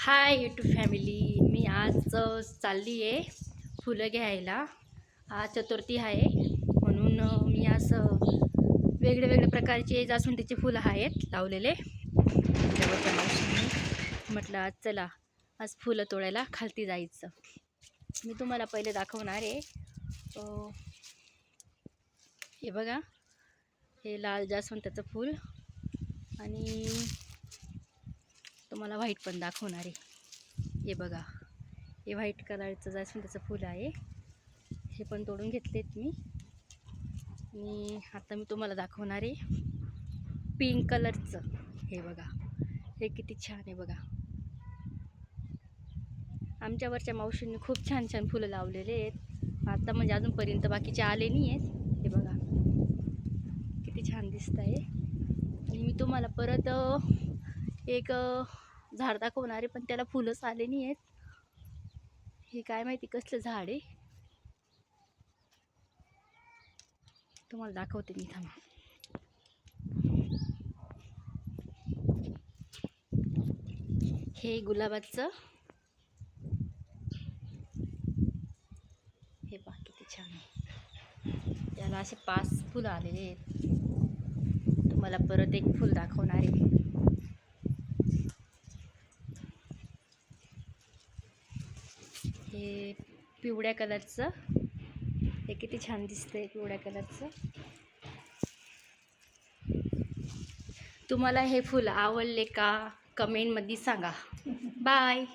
Hi YouTube family. मी आज चालली आहे फुलं घ्यायला. आज चतुर्थी आहे म्हणून मी आज वेगळे वेगळे प्रकारचे जास्वंदीचे फुलं आहेत लावलेले. त्याच्यावरच्या मावशींनी म्हटलं आज चला आज फुलं तोडायला खालती जायचं. मी तुम्हाला पहिले दाखवणार आहे. हे बघा, हे लाल जास्वंदाचं फूल आणि तुम्हाला व्हाईट पण दाखवणार आहे. हे बघा, हे व्हाईट कलरचं जास्वंदाचं फूल आहे. हे पण तोडून घेतलेत मी. आणि आता मी तुम्हाला दाखवणार आहे पिंक कलरचं. हे बघा, हे किती छान आहे बघा. आमच्यावरच्या मावशींनी खूप छान छान फुलं लावलेले आहेत. आता म्हणजे अजूनपर्यंत बाकीचे आले नाही आहेत. हे बघा किती छान दिसत आहे. आणि मी तुम्हाला परत एक झाड दाखवणार आहे, पण त्याला फुलंच आले नाही आहेत. हे काय माहिती कसलं झाड आहे, तुम्हाला दाखवते मी, थांबा. हे गुलाबाचं, हे पहा किती छान आहे. त्याला असे 5 फुलं आलेले आहेत. तुम्हाला परत एक फुल दाखवणार आहे. हे पिवळ्या कलरचं, हे किती छान दिसतंय पिवळ्या कलरचं. तुम्हाला हे फुल आवडले का कमेंटमध्ये सांगा. बाय.